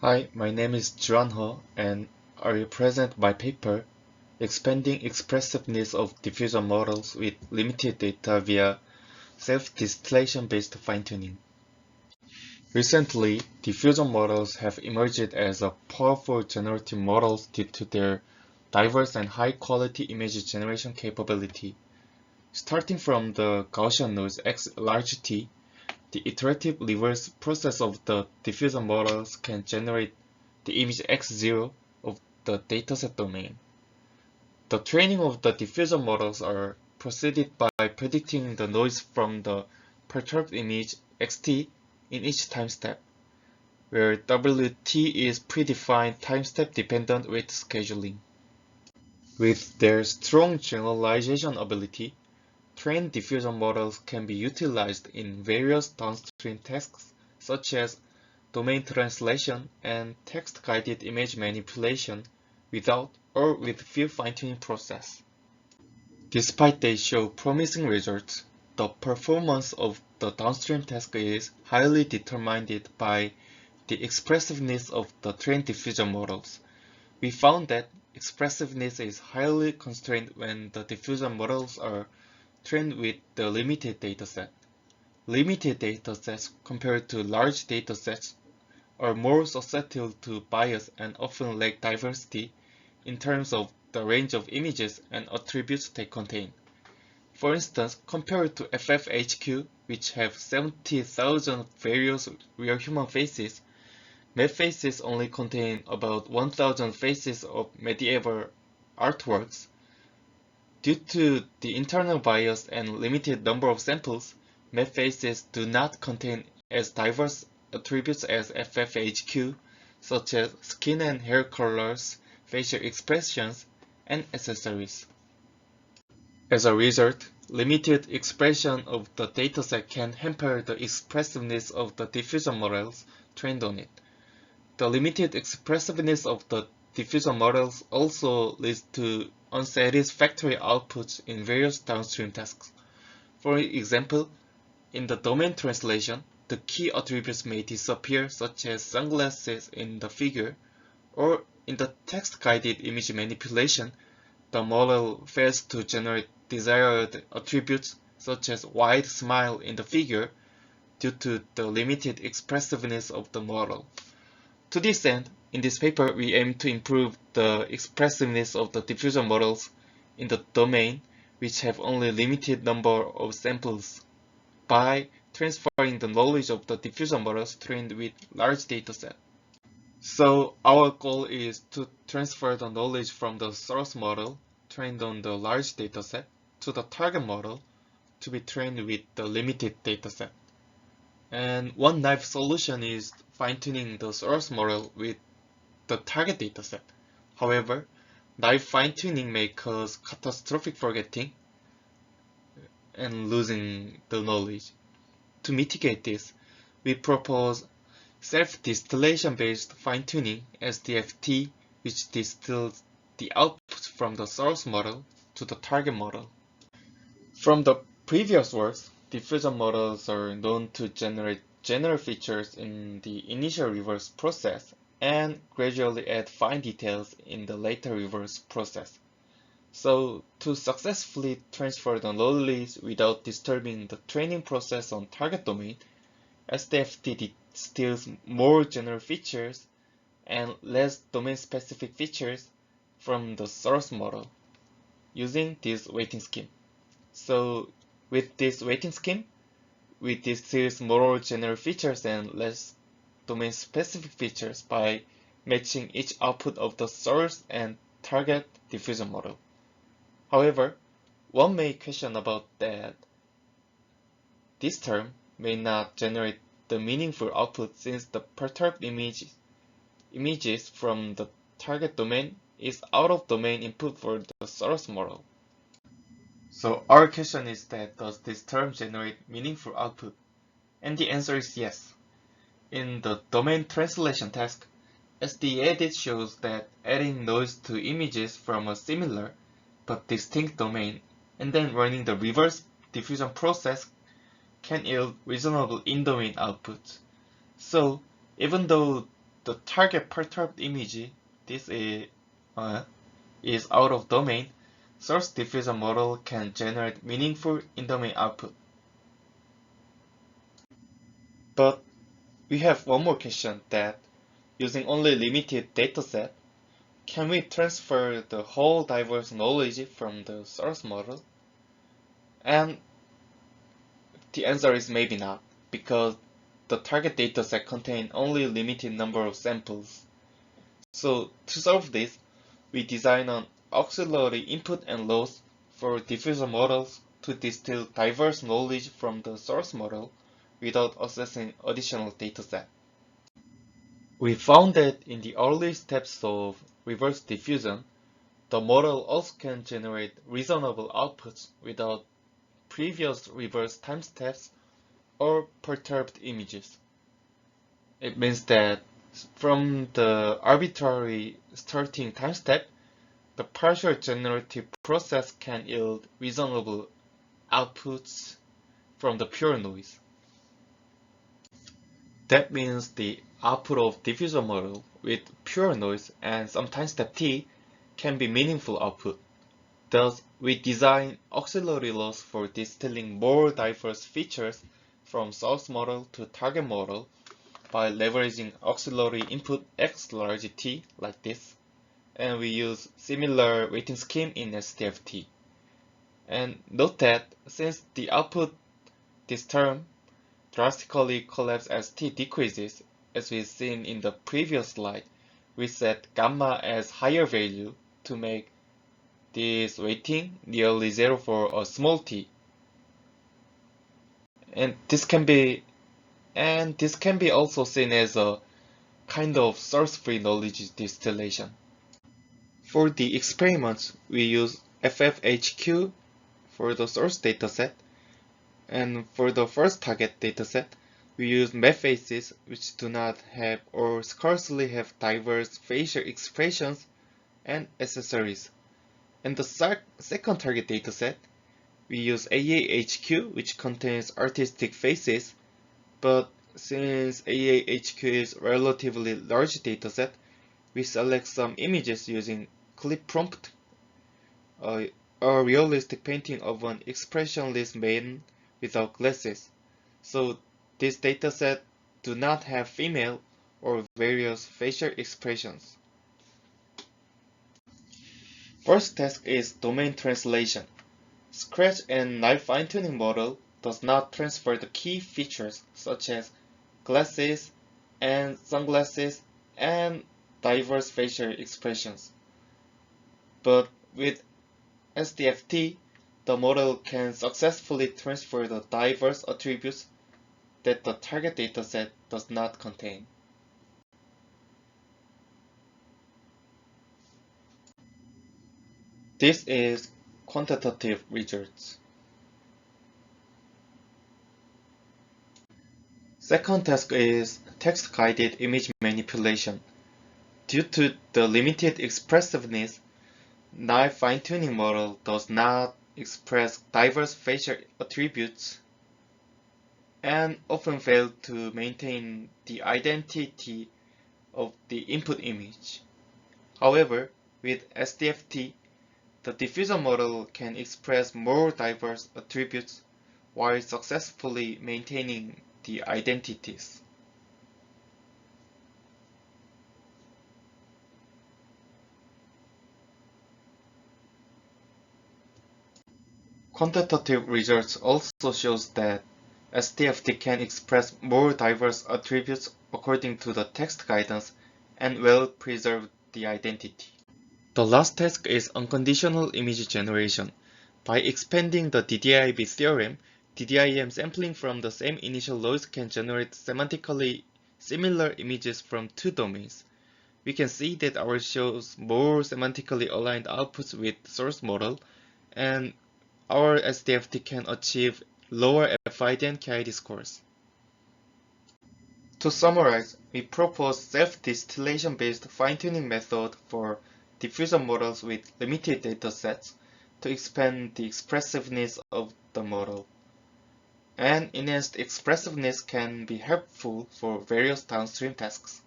Hi, my name is Jiwan and I will present my paper, Expanding Expressiveness of Diffusion Models with Limited Data via Self-Distillation based Fine-Tuning. Recently, diffusion models have emerged as a powerful generative models due to their diverse and high-quality image generation capability. Starting from the Gaussian noise X large T, the iterative reverse process of the diffusion models can generate the image x0 of the dataset domain. The training of the diffusion models are proceeded by predicting the noise from the perturbed image xt in each time step, where wt is predefined time step dependent weight scheduling. With their strong generalization ability, trained diffusion models can be utilized in various downstream tasks such as domain translation and text-guided image manipulation without or with few fine-tuning process. Despite they show promising results, the performance of the downstream task is highly determined by the expressiveness of the trained diffusion models. We found that expressiveness is highly constrained when the diffusion models are trained with the limited dataset. Limited datasets compared to large datasets are more susceptible to bias and often lack diversity in terms of the range of images and attributes they contain. For instance, compared to FFHQ, which have 70,000 various real human faces, map faces only contain about 1,000 faces of medieval artworks. Due to the internal bias and limited number of samples, map faces do not contain as diverse attributes as FFHQ, such as skin and hair colors, facial expressions, and accessories. As a result, limited expression of the dataset can hamper the expressiveness of the diffusion models trained on it. The limited expressiveness of the diffusion models also leads to unsatisfactory outputs in various downstream tasks. For example, in the domain translation, the key attributes may disappear, such as sunglasses in the figure, or in the text-guided image manipulation, the model fails to generate desired attributes, such as wide smile in the figure, due to the limited expressiveness of the model. To this end, in this paper, we aim to improve the expressiveness of the diffusion models in the domain, which have only limited number of samples, by transferring the knowledge of the diffusion models trained with large dataset. So our goal is to transfer the knowledge from the source model trained on the large dataset to the target model to be trained with the limited dataset. And one naive solution is fine-tuning the source model with the target dataset. However, naive fine-tuning may cause catastrophic forgetting and losing the knowledge. To mitigate this, we propose self-distillation based fine-tuning SDFT, which distills the outputs from the source model to the target model. From the previous works, diffusion models are known to generate general features in the initial reverse process and gradually add fine details in the later reverse process. So, to successfully transfer the knowledge without disturbing the training process on target domain, SDFT distills more general features and less domain-specific features from the source model using this weighting scheme. So, with this weighting scheme, we distill more general features and less domain-specific features by matching each output of the source and target diffusion model. However, one may question about that this term may not generate the meaningful output since the perturbed images from the target domain is out-of-domain input for the source model. So our question is that does this term generate meaningful output? And the answer is yes. In the domain translation task, SDEdit shows that adding noise to images from a similar but distinct domain and then running the reverse diffusion process can yield reasonable in-domain outputs. So even though the target perturbed image, this is out of domain, source diffusion model can generate meaningful in-domain output. But we have one more question that, using only limited dataset, can we transfer the whole diverse knowledge from the source model? And the answer is maybe not, because the target dataset contains only a limited number of samples. So to solve this, we design an auxiliary input and loss for diffusion models to distill diverse knowledge from the source model without accessing additional dataset. We found that in the early steps of reverse diffusion, the model also can generate reasonable outputs without previous reverse time steps or perturbed images. It means that from the arbitrary starting time step, the partial generative process can yield reasonable outputs from the pure noise. That means the output of diffusion model with pure noise and some time step t can be meaningful output. Thus, we design auxiliary loss for distilling more diverse features from source model to target model by leveraging auxiliary input x large T like this, and we use similar weighting scheme in SDFT. And note that since the output this term drastically collapses as T decreases, as we've seen in the previous slide, we set gamma as higher value to make this weighting nearly zero for a small t. And this can be also seen as a kind of source-free knowledge distillation. For the experiments, we use FFHQ for the source dataset, and for the first target dataset, we use map faces which do not have or scarcely have diverse facial expressions and accessories. And the second target dataset, we use AAHQ, which contains artistic faces, but since AAHQ is a relatively large dataset, we select some images using clip prompt, a realistic painting of an expressionless man without glasses. So this dataset do not have female or various facial expressions. First task is domain translation. Scratch and knife fine-tuning model does not transfer the key features such as glasses and sunglasses and diverse facial expressions. But with SDFT, the model can successfully transfer the diverse attributes that the target dataset does not contain. This is quantitative results. Second task is text-guided image manipulation. Due to the limited expressiveness, knife fine-tuning model does not express diverse facial attributes and often fail to maintain the identity of the input image. However, with SDFT, the diffusion model can express more diverse attributes while successfully maintaining the identities. Quantitative results also shows that SDFT can express more diverse attributes according to the text guidance and well preserve the identity. The last task is unconditional image generation. By expanding the DDIB theorem, DDIM sampling from the same initial noise can generate semantically similar images from two domains. We can see that ours shows more semantically aligned outputs with source model, and our SDFT can achieve lower FID and KID scores. To summarize, we propose self-distillation based fine-tuning method for diffusion models with limited datasets to expand the expressiveness of the model. And enhanced expressiveness can be helpful for various downstream tasks.